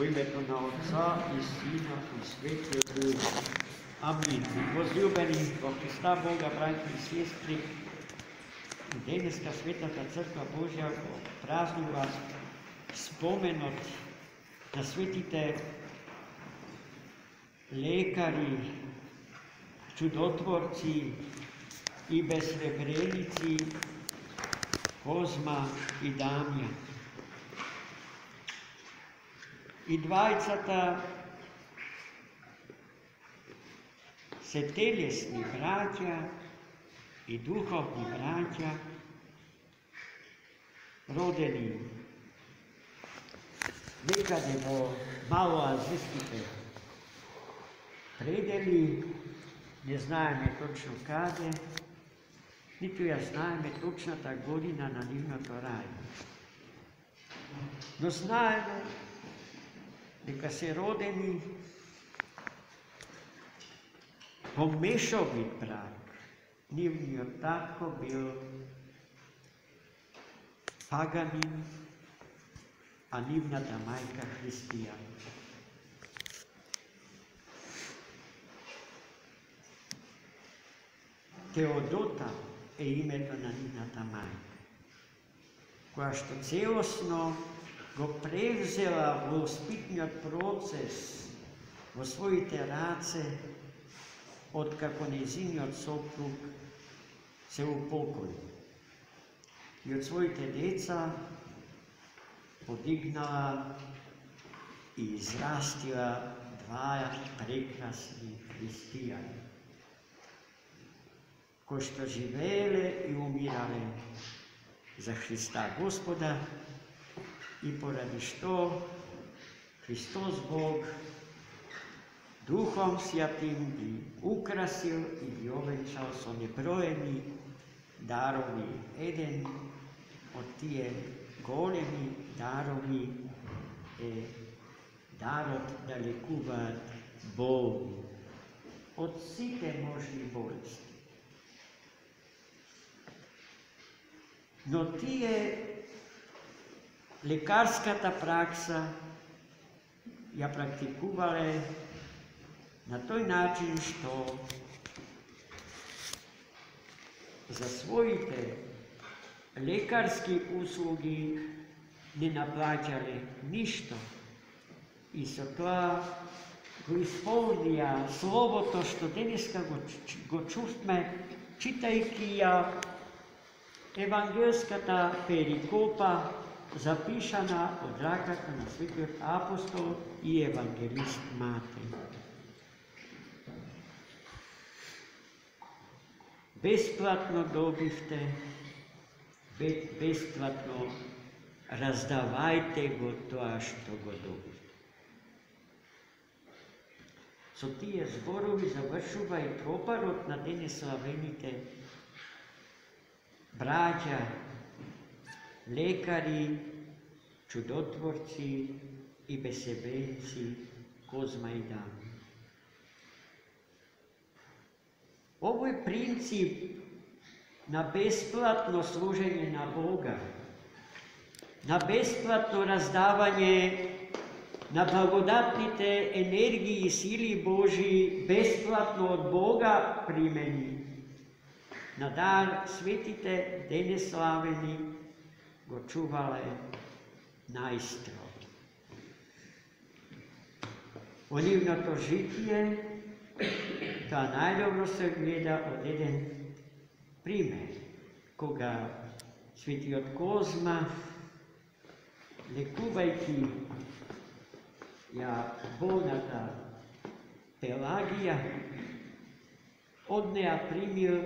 U ime Tona Otca i Sina i Svetog Duha. Amin. Возлюбени во Христа Бога, браќи и сестри, денеска Светата Црква Божја празнува споменот на светите лекари, чудотворци и безсребреници Козма и Дамјан. И двајцата се телесни браќа и духовни браќа, родени некаде во малоазиските предели, не знаеме точно каде, ниту ја знаеме точната година на нивното раѓање. Но знаеме дека се родени по мешовит брак. Нивниот татко бил паганин, а нивната мајка христијан. Теодота е името на нивната мајка, која што целосно го превзела воспитниот процес во своите раце откако нејзиниот сопруг се упокои. И од своите деца подигнала и израстила два прекрасни христијани, кои што живееле и умирале за Христа Господа, и поради што Христос Бог Духом Святим ги украсил и ги овенчал со неброени дарови. Еден од тие големи дарови е дарот да лекуваат болни од сите можни болести. Но тие лекарската пракса ја практикувале на тој начин што за своите лекарски услуги не наплаќале ништо и со тоа го исполнија словото што денеска го чувме, читајќи ја евангелската перикопа, запишана од раката на светиот апостол и евангелист Матеј. Бесплатно добивте, бесплатно раздавајте го тоа што го добивте. Со тие зборови завршува и тропарот на денеславените браќа, лекари, чудотворци и безсребреници Козма и Дамјан. Овој принцип на бесплатно служење на Бога, на бесплатно раздавање на благодатните енергии и сили Божии, бесплатно од Бога примени, на дар светите денеславени го чувале најстрого. Во нивното житие тоа најдобро се гледа од еден пример, кога светиот Козма, лекувајќи ја болната Пелагија, од неа примил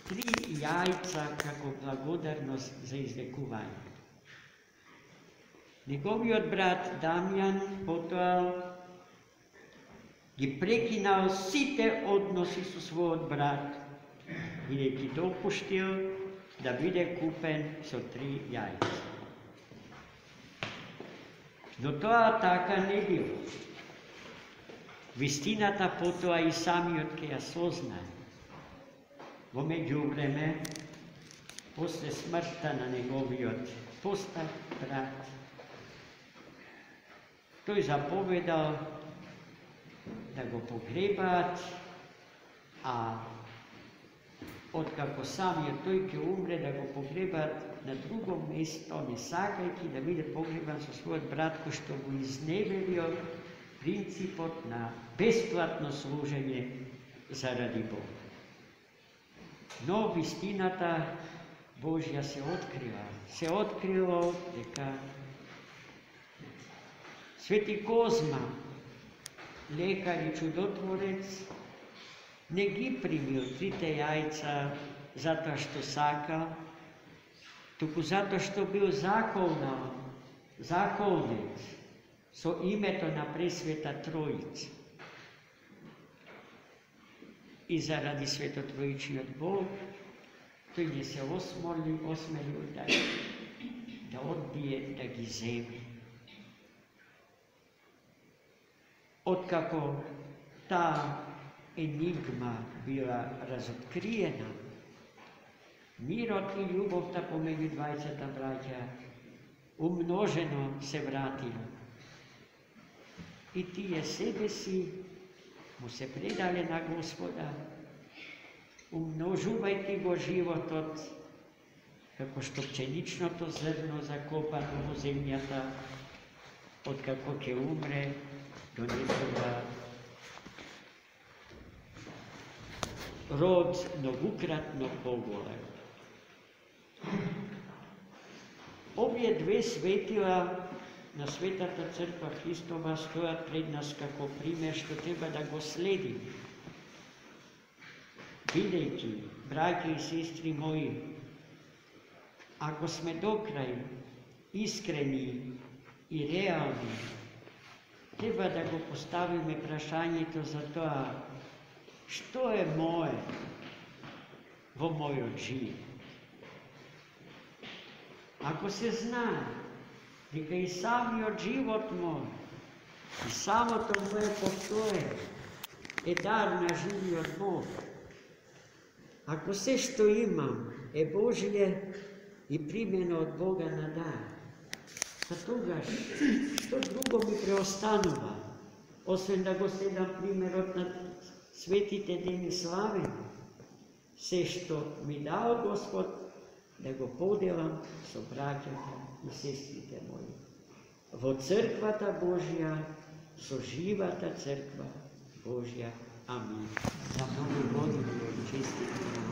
3 јајца како благодарност за излекување. Неговиот брат Дамјан потоа ги прекинал сите односи со својот брат, бидејќи допуштил да биде купен со 3 јајца. Но тоа така не било. Вистината потоа и самиот ке ја сознае. Во меѓувреме, после смртта на неговиот постар брат, što je zapovedal, da go pogrebat, a otkako sam je tojke umre, da go pogrebat na drugom mjestu, ne sakajki, da bude pogreban sa svojom bratko, što mu izneverio principot na besplatno služenje zaradi Boga. No, istinata Božja se otkrila. Se otkrilo deka Sveti Kozma, lekar i čudotvorec, ne gi primil 3 jajca zato što sakal, tuku zato što bil zakonec, so imeto na presveta Trojica. I zaradi svetotrojični Bog, to je se osmelil, da odbije, da gi zemlji. Otkako ta enigma bila razotkrijena, mirot i ljubov ta pomeni 20 braća umnoženo se vratilo. I ti je sebe si mu se predale na Gospoda, umnožuvaj ti go život od, kako što pčenično to zrno zakopano u zemljata, od kako ke umre, donesu ga rod mnogokratno pogole. Ovje 2 svetila na Svetata crkva Hristova stojat pred nas kako primjer, što treba da go sledimo. Videjte, braće i sestri moji, ako sme dokraj iskreni i realni, treba da go postavimo vprašanje to za to, što je moje v mojoj živi. Ako se zna, neka i sami od život moj, i samo to moje postoje, je dar na živi od Boga. Ako sve što imam je Božje i primljeno od Boga na dar, za toga što drugo mi preostanova, osim da go sedam primjer od na svetite deni slave, sve što mi dao Gospod, da go podelam so braćama i sestrite moji. Vo crkvata Božja, so živata crkva Božja. Amin. Za mnogo godinu čestitamo.